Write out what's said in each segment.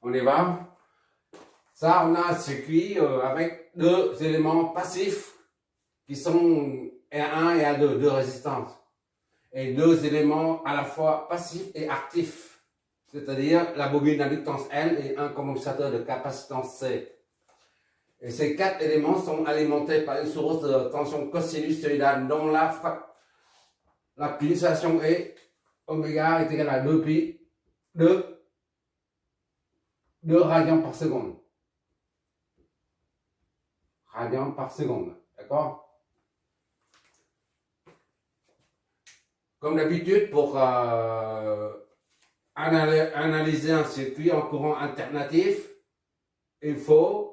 On y va. Ça, on a un circuit avec deux éléments passifs qui sont R1 et R2, deux résistances. Et deux éléments à la fois passifs et actifs. C'est-à-dire la bobine d'inductance L et un compensateur de capacitance C. Et ces quatre éléments sont alimentés par une source de tension cosinus-sinusoïdale dont la pulsation est oméga est égal à 2 pi, 2 radians par seconde. Radians par seconde, d'accord? Comme d'habitude, pour analyser un circuit en courant alternatif, il faut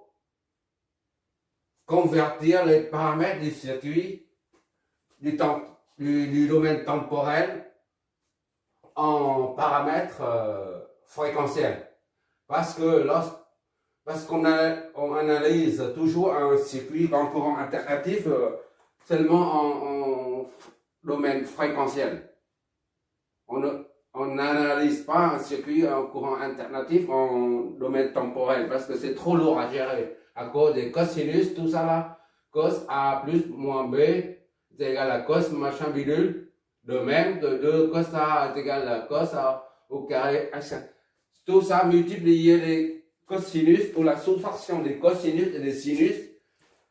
convertir les paramètres du circuit du domaine temporel en paramètres fréquentiels. Parce qu'on analyse toujours un circuit en courant alternatif seulement en domaine fréquentiel. On n'analyse pas un circuit en courant alternatif en domaine temporel parce que c'est trop lourd à gérer à cause des cosinus, tout ça là, cos A plus moins B est égal à cos machin bidule, de même que 2 cos A est égal à cos A au carré H. Tout ça multiplier les cosinus pour la soustraction des cosinus et des sinus,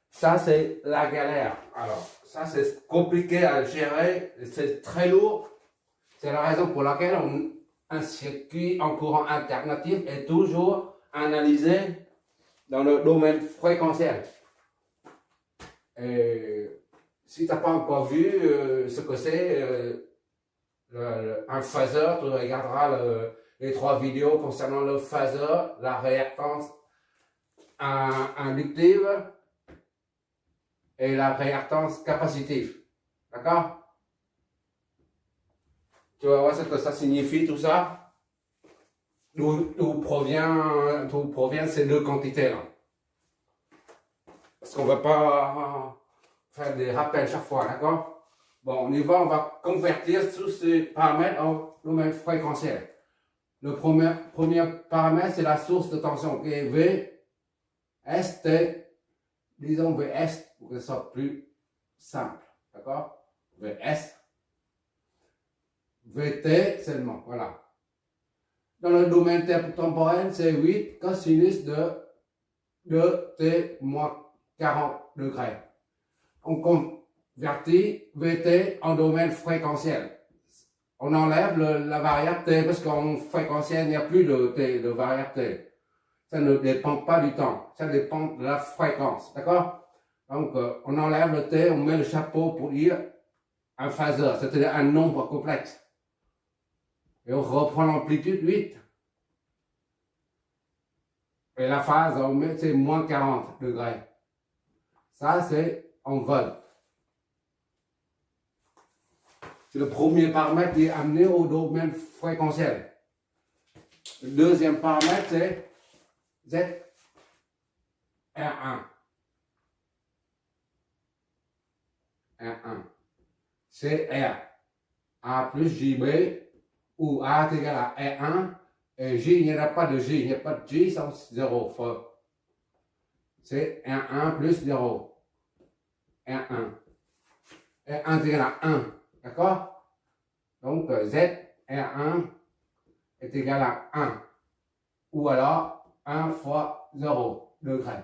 ça c'est la galère. Alors, ça c'est compliqué à gérer, c'est très lourd. C'est la raison pour laquelle un circuit en courant alternatif est toujours analysé dans le domaine fréquentiel. Et si tu n'as pas encore vu ce que c'est un phaseur, tu regarderas les 3 vidéos concernant le phaseur, la réactance inductive et la réactance capacitive. D'accord? Tu vas voir ce que ça signifie tout ça. D'où proviennent ces deux quantités-là. Parce qu'on ne va pas faire des rappels chaque fois, d'accord? Bon, on y va, on va convertir tous ces paramètres en domaine fréquentiel. Le premier paramètre, c'est la source de tension, qui est VST, disons VS, pour que ce soit plus simple, d'accord? VS. VT seulement, voilà. Dans le domaine temporel, c'est 8 cosinus de T moins 40 degrés. On convertit VT en domaine fréquentiel. On enlève la variable T parce qu'en fréquentiel, il n'y a plus de T, de variable T. Ça ne dépend pas du temps, ça dépend de la fréquence, d'accord? Donc, on enlève le T, on met le chapeau pour dire un phaseur, c'est-à-dire un nombre complexe. Et on reprend l'amplitude 8. Et la phase, on met, c'est moins 40 degrés. Ça, c'est en volts. C'est le premier paramètre qui est amené au domaine fréquentiel. Le deuxième paramètre, c'est ZR1. R1. C'est R. A plus JB, où A est égal à R1, et J, il n'y a pas de J, il n'y a pas de J, c'est 0. C'est R1 plus 0. R1. R1 est égal à 1. D'accord? Donc, Z, R1 est égal à 1. Ou alors, 1 fois 0 degré.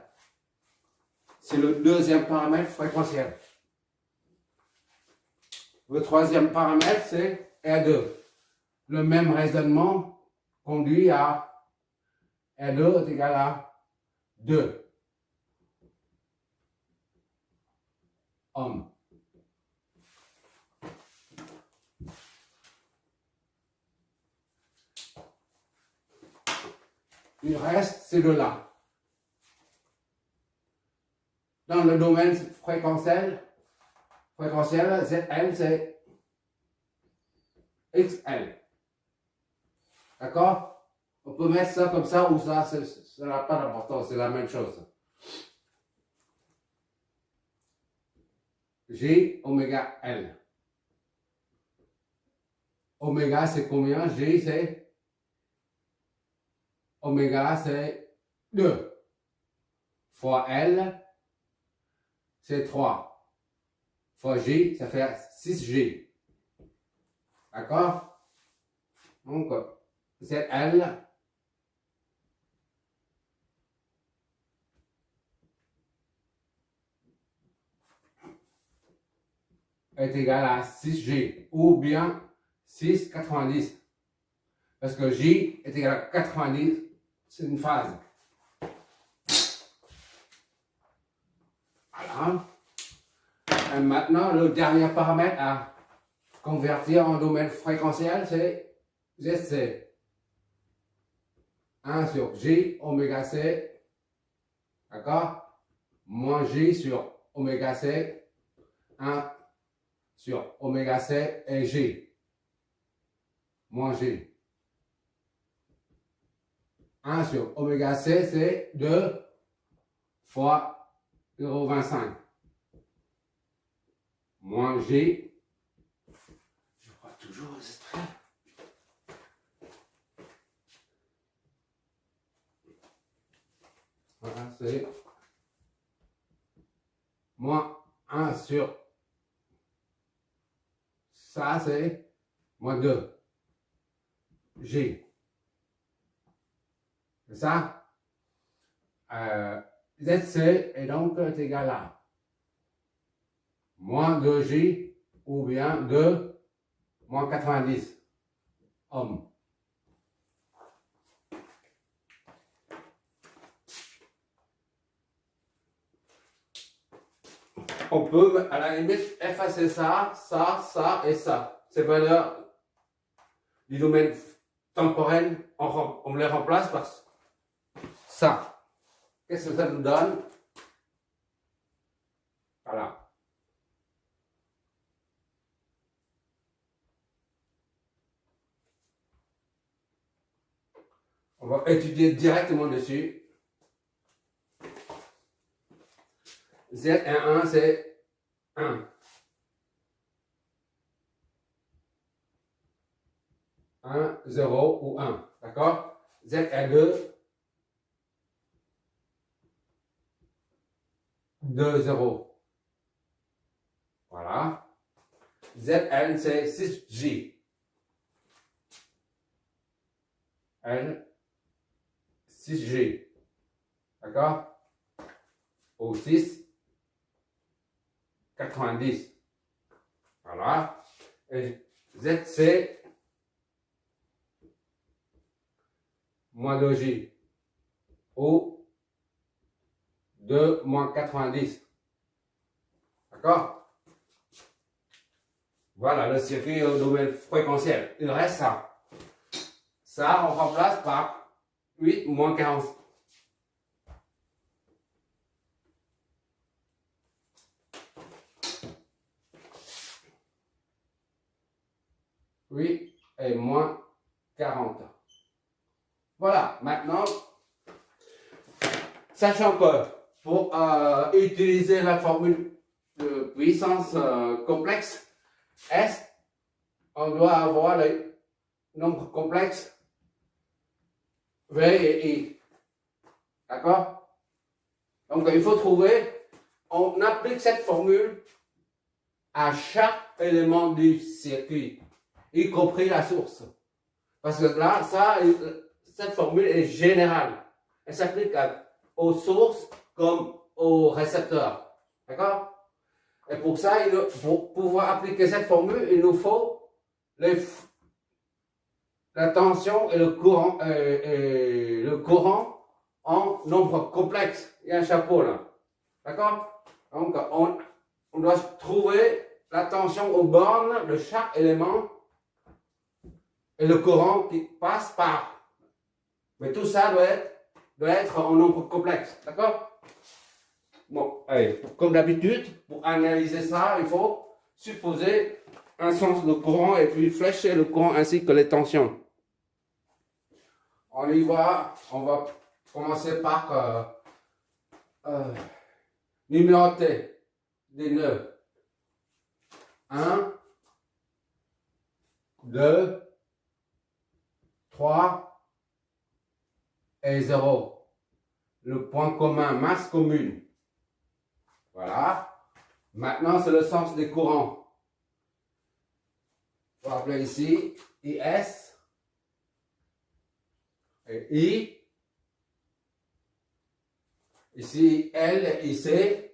C'est le deuxième paramètre fréquentiel. Le troisième paramètre, c'est R2. Le même raisonnement conduit à R2 est égal à 2 ohms. Il reste ces deux-là. Dans le domaine fréquentiel, ZL, c'est XL. D'accord? On peut mettre ça comme ça ou ça, ça n'a pas d'importance, c'est la même chose. G oméga L. Oméga, c'est combien? G, c'est oméga c'est 2. Fois L, c'est 3. Fois J, ça fait 6J. D'accord? Donc, ZL est égal à 6G ou bien 6,90. Parce que J est égal à 90, c'est une phase. Voilà. Et maintenant, le dernier paramètre à convertir en domaine fréquentiel, c'est ZC. 1 sur J oméga C, d'accord? Moins J sur oméga C, 1 sur oméga C et J. Moins J. 1 sur oméga C, c'est 2 fois 0,25. Moins J. Je vois toujours les extraits. Voilà, c'est moins 1 sur ça, c'est moins 2. G. C'est ça? ZC est donc égal à moins 2J ou bien 2 moins 90 ohms. On peut à la limite effacer ça, ça, ça et ça. Ces valeurs du domaine temporel, on les remplace par ça. Qu'est-ce que ça nous donne? Voilà. On va étudier directement dessus. Z1, c'est 1. 1, 0 ou 1. D'accord? Z2, 2, 0. Voilà. ZN, c'est 6J. N, 6G. D'accord? Au 6, 90. Voilà. Et ZC, moins 2J. Au 2 moins 90. D'accord? Voilà le circuit au domaine fréquentiel. Il reste ça. Ça, on remplace par 8 moins 40. Oui, et moins 40. Voilà, maintenant, sachant que pour utiliser la formule de puissance complexe, S, on doit avoir les nombres complexes V et I. D'accord? Donc il faut trouver, on applique cette formule à chaque élément du circuit, y compris la source. Parce que là, cette formule est générale. Elle s'applique aux sources comme aux récepteurs. D'accord? Et pour ça, pour pouvoir appliquer cette formule, il nous faut la tension et le courant en nombre complexe. Il y a un chapeau là. D'accord? Donc, on doit trouver la tension aux bornes de chaque élément et le courant qui passe par. Mais tout ça doit être en nombre complexe. D'accord? Bon, allez, comme d'habitude, pour analyser ça, il faut supposer un sens de courant et puis flécher le courant ainsi que les tensions. On y va, on va commencer par numéroter des nœuds. 1, 2, 3, est 0. Le point commun, masse commune. Voilà. Maintenant, c'est le sens des courants. On va appeler ici IS et I. Ici L, IC.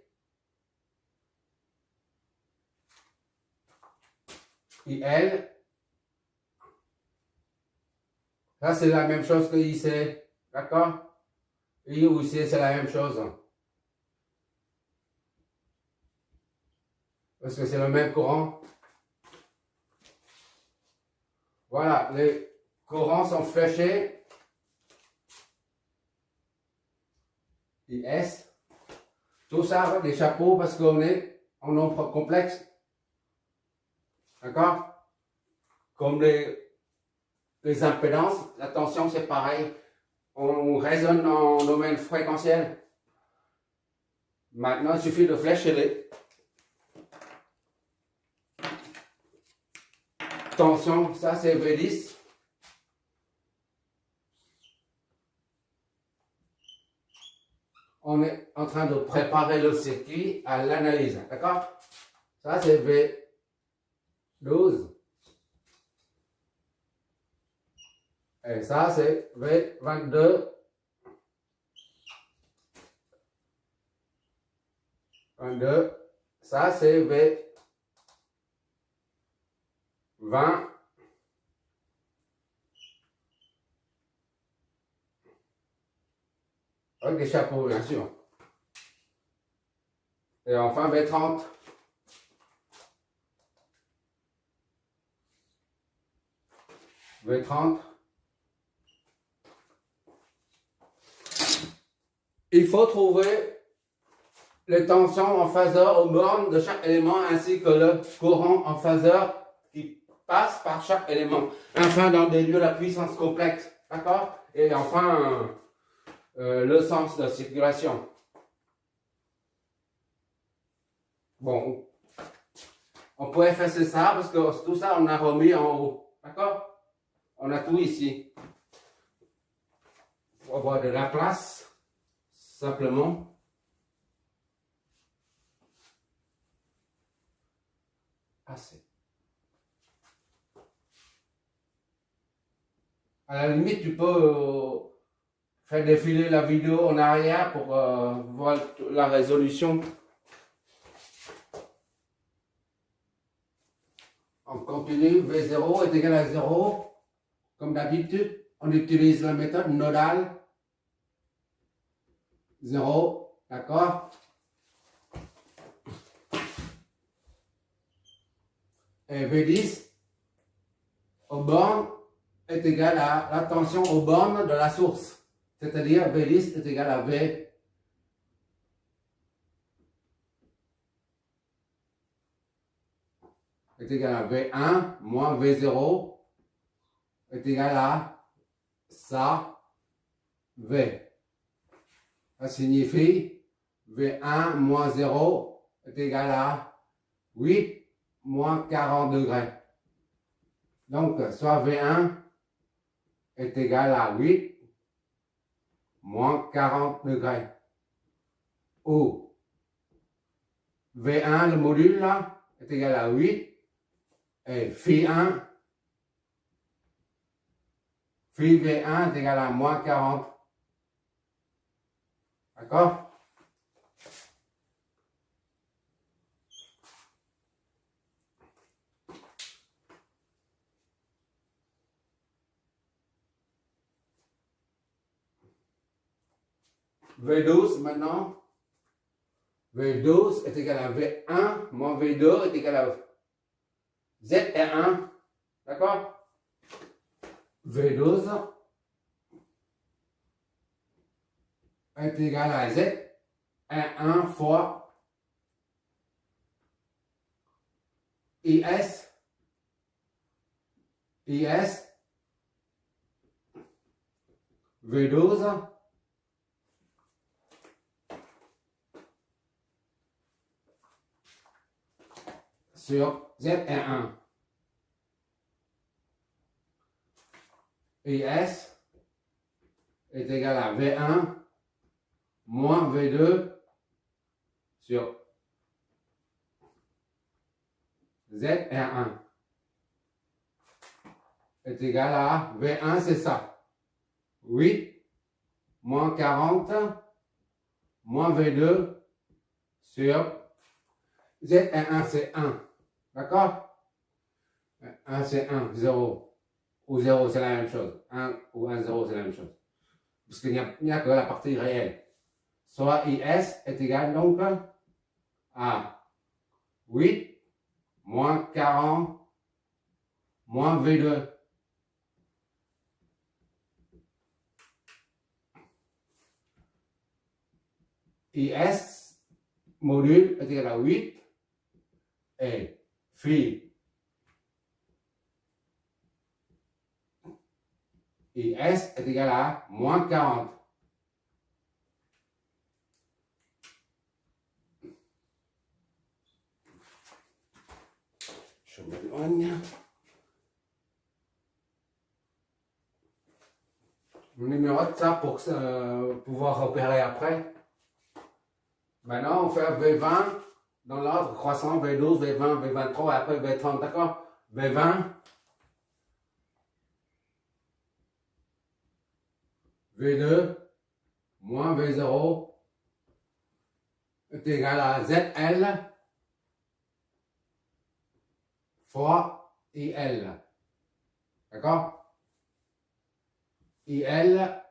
IL. Ça, c'est la même chose que IC. D'accord? I ou IC, c'est la même chose. Parce que c'est le même courant. Voilà, les courants sont fléchés. IS. Tout ça avec des chapeaux parce qu'on est en nombre complexe. D'accord? Comme les impédances, la tension c'est pareil. On raisonne en domaine fréquentiel. Maintenant, il suffit de flécher les tensions. Ça c'est V10. On est en train de préparer le circuit à l'analyse. D'accord? Ça c'est V12. Et ça, c'est V22. 22. Ça, c'est V20. Avec des chapeaux, bien sûr. Et enfin, V30. V30. Il faut trouver les tensions en phaseur aux bornes de chaque élément ainsi que le courant en phaseur qui passe par chaque élément. Enfin, dans des lieux de puissance complexe. D'accord? Et enfin, le sens de circulation. Bon, on pourrait faire ça parce que tout ça, on a remis en haut. D'accord? On a tout ici. On va avoir de la place. Simplement. Assez. À la limite, tu peux faire défiler la vidéo en arrière pour voir la résolution. On continue. V0 est égal à 0. Comme d'habitude, on utilise la méthode nodale. 0. D'accord? Et V10 aux bornes est égal à la tension aux bornes de la source. C'est-à-dire V10 est égal à V. Est égal à V1 moins V0 est égal à ça V. Ça signifie V1 moins 0 est égal à 8 moins 40 degrés. Donc, soit V1 est égal à 8 moins 40 degrés. Ou V1, le module là, est égal à 8 et phi1, phi V1 est égal à moins 40. D'accord? V12 maintenant. V12 est égal à V1 moins V2 est égal à Z1. D'accord? V12 est égal à Z1 fois IS. IS V12 sur Z1. IS est égal à V1 moins V2 sur ZR1 est égal à V1, c'est ça. 8 moins 40 moins V2 sur ZR1, c'est 1. D'accord? 1, c'est 1, 0. Ou 0, c'est la même chose. 1 ou 1, 0, c'est la même chose. Parce qu'il n'y a que la partie réelle. Soit IS est égal donc à 8 moins 40 moins V2. IS module est égal à 8 et phi IS est égal à moins 40. Je m'éloigne. On numérote ça pour pouvoir repérer après. Maintenant, on fait V20 dans l'ordre croissant, V12, V20, V23 et après V30, d'accord? V20, V2, moins V0 est égal à ZL fois IL. D'accord? IL,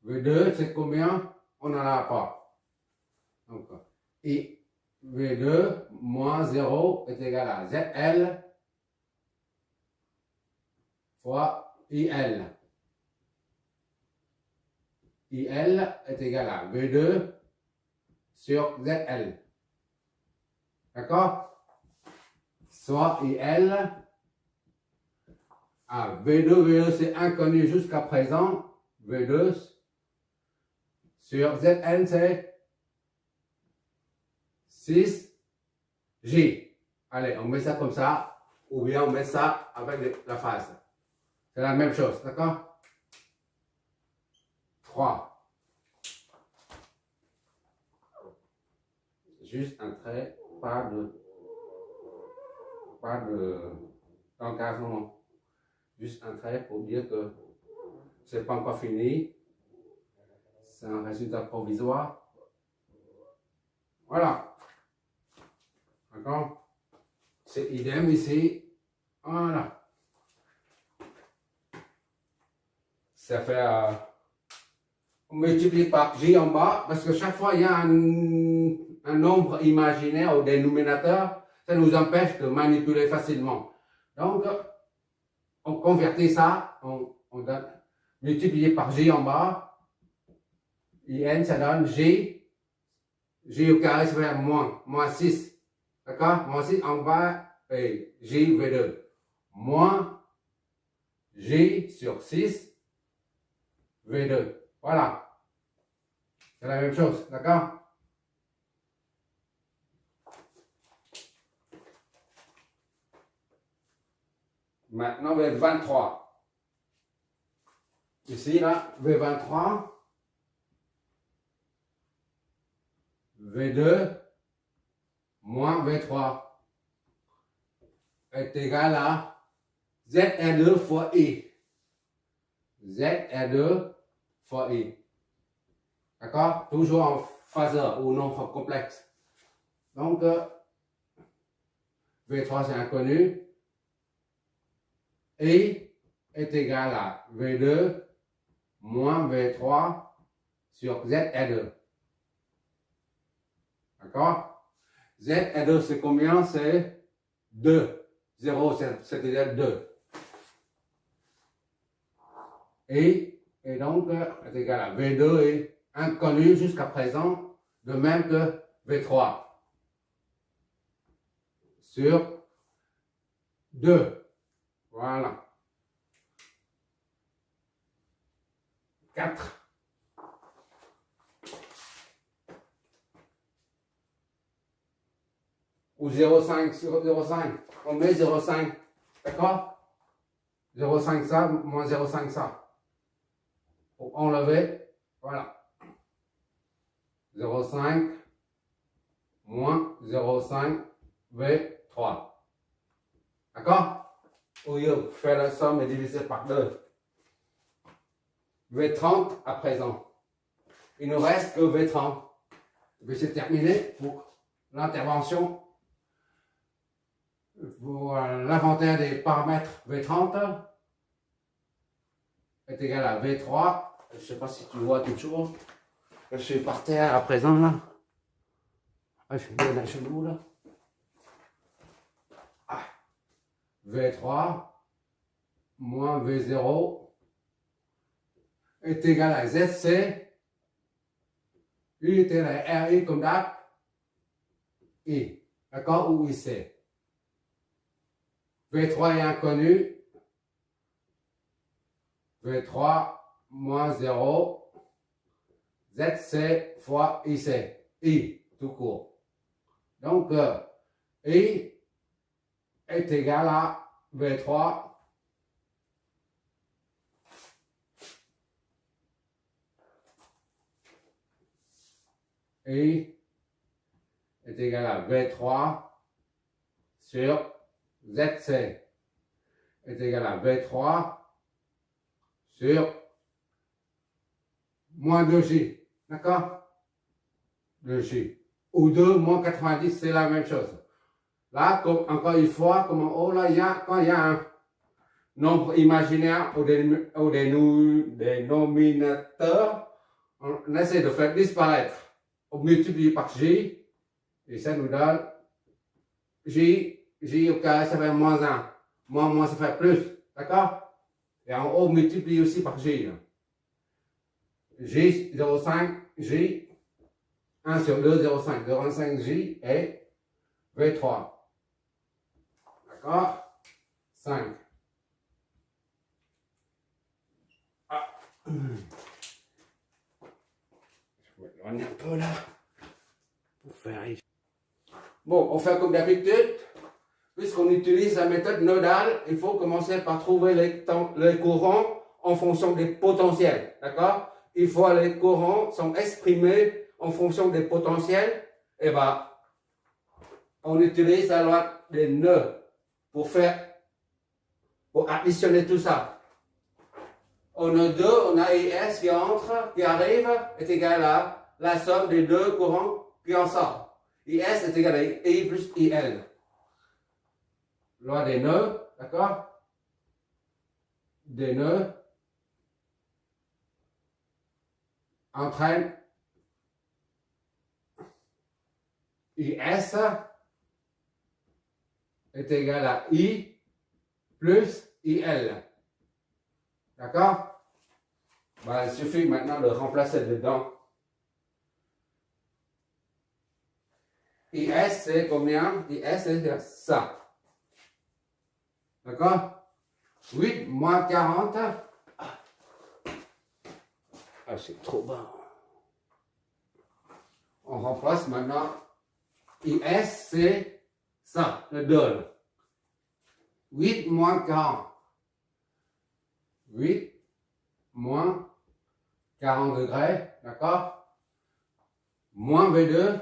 V2, c'est combien? On n'en a pas. Donc, V2 moins 0 est égal à ZL fois IL. IL est égal à V2 sur ZL. D'accord? Soit IL à V2 c'est inconnu jusqu'à présent. V2 sur ZN c'est 6J. Allez, on met ça comme ça, ou bien on met ça avec la phase. C'est la même chose, d'accord? 3. Juste un trait, pas d'encadrement. Juste un trait pour dire que c'est pas encore fini. C'est un résultat provisoire. Voilà. D'accord? C'est idem ici. Voilà. Ça fait on multiplie par J en bas parce que chaque fois il y a un nombre imaginaire au dénominateur. Ça nous empêche de manipuler facilement. Donc, on convertit ça, on donne multiplié par J en bas. IN, ça donne J. J au carré, ça fait moins 6. D'accord? Moins 6 en bas, et J V2. Moins J sur 6 V2. Voilà. C'est la même chose. D'accord? Maintenant, V23. Ici, là, V23. V2 moins V3 est égal à ZR2 fois I. ZR2 fois I. D'accord? Toujours en phaseur ou nombre complexe. Donc, V3 c'est inconnu. I est égal à V2 moins V3 sur ZR2. D'accord? ZR2 c'est combien? C'est 2. 0 c'est-à-dire 2. Et donc est égal à V2 est inconnu jusqu'à présent, de même que V3. Sur 2. Voilà. 4. Ou 0,5 sur 0,5. On met 0,5. D'accord? 0,5 ça, moins 0,5 ça. pour enlever, voilà, 0,5 moins 0,5 V3. D'accord? Au lieu de faire la somme et diviser par 2. V30 à présent. Il ne reste que V30. Et puis c'est terminé pour l'intervention. Pour l'inventaire des paramètres V30 est égal à V3. Je ne sais pas si tu vois toujours. Je suis par terre à présent là. Ah, je donne un genou là. Ah. V3 moins V0 est égal à ZC. U est égal à RI comme d'hab. I. D'accord? Ou IC. V3 est inconnu. V3 moins 0. ZC fois IC. I, tout court. Donc, I est égal à V3 I est égal à V3 sur ZC est égal à V3 sur moins 2J. D'accord? 2J. Ou 2 moins 90, c'est la même chose. Là, comme, encore une fois, comme en haut, là, quand il y a un nombre imaginaire ou des dénominateurs, on essaie de faire disparaître. On multiplie par J, et ça nous donne J au carré, ça fait moins 1. Moins, ça fait plus. D'accord? Et en haut, on multiplie aussi par J. J, 0,5, J, 1 sur 2, 0,5. 0,5 J et V3. D'accord? 5. Ah. Je m'éloigne un peu là. Pour faire ici. Bon, on fait comme d'habitude. Puisqu'on utilise la méthode nodale, il faut commencer par trouver les courants en fonction des potentiels. D'accord? Une fois les courants sont exprimés en fonction des potentiels, et ben, on utilise la loi des nœuds pour additionner tout ça. On a 2, on a IS qui entre, qui arrive, est égal à la somme des deux courants qui en sortent. IS est égal à I plus IL. Loi des nœuds, d'accord? Des nœuds entraînent IS est égal à I plus IL. D'accord? Ben, il suffit maintenant de remplacer dedans. IS c'est combien? IS c'est ça. D'accord? 8 moins 40. Ah, c'est trop bas. On remplace maintenant. IS, c'est ça, le dol. 8 moins 40. 8 moins 40 degrés, d'accord? Moins V2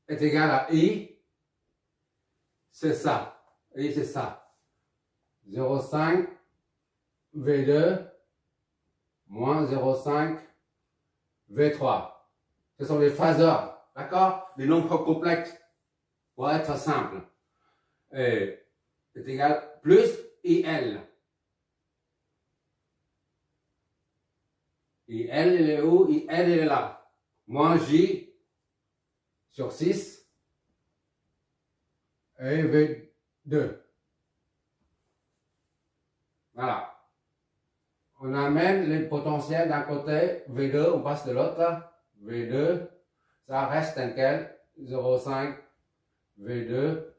est égal à I. C'est ça. I, c'est ça. 0,5 V2 moins 0,5 V3. Ce sont les phaseurs, d'accord? Les nombres complexes, pour être simple. Et c'est égal plus IL. IL, il est où? IL, il est là. Moins J sur 6 et V2. Voilà. On amène les potentiels d'un côté, V2, on passe de l'autre. V2, ça reste un quel? 0,5 V2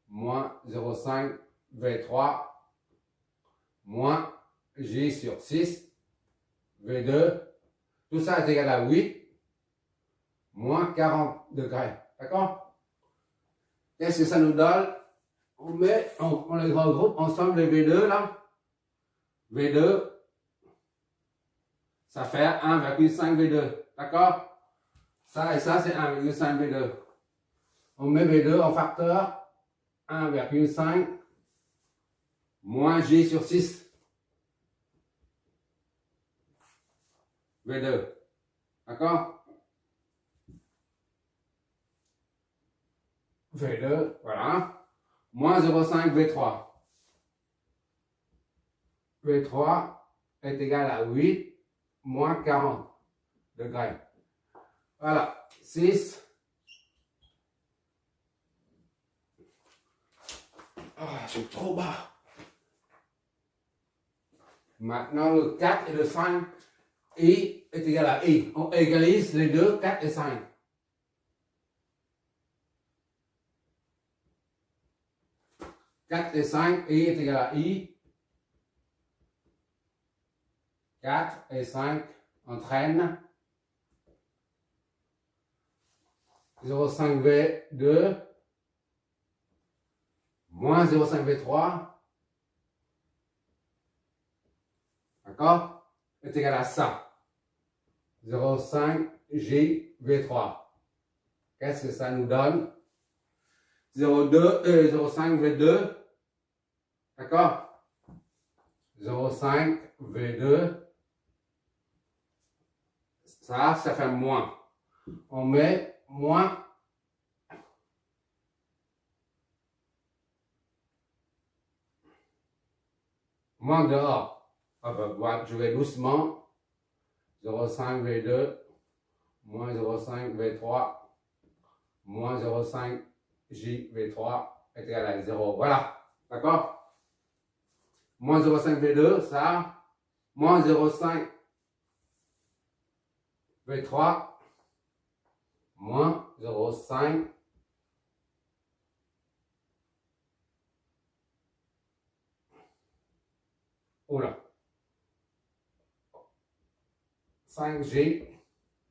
moins 0,5 V3 moins J sur 6 V2. Tout ça est égal à 8 moins 40 degrés. D'accord? Qu'est-ce que ça nous donne? On les regroupe ensemble les V2 là. V2, ça fait 1,5 V2. D'accord? Ça et ça, c'est 1,5 V2. On met V2 en facteur 1,5 moins J sur 6 V2. D'accord? V2, voilà. Moins 0,5 V3. V3 est égal à 8 moins 40 degrés. Voilà. 6. Ah, c'est trop bas. Maintenant, le 4 et le 5, I est égal à I. On égalise les deux, 4 et 5. « 4 et 5, I est égal à I. 4 et 5 entraînent 0,5 V2 moins 0,5 V3, d'accord, est égal à ça. 0,5 J V3. Qu'est-ce que ça nous donne? 0,5 V2, d'accord? 0,5 V2. Ça fait moins. On met moins. Moins dehors. Ah ben, je vais doucement. 0,5 V2 moins 0,5 V3 moins 0,5 J V3 est égal à 0. Voilà. D'accord? Moins 0,5 V2, ça. Moins 0,5 V3 moins 0,5 5G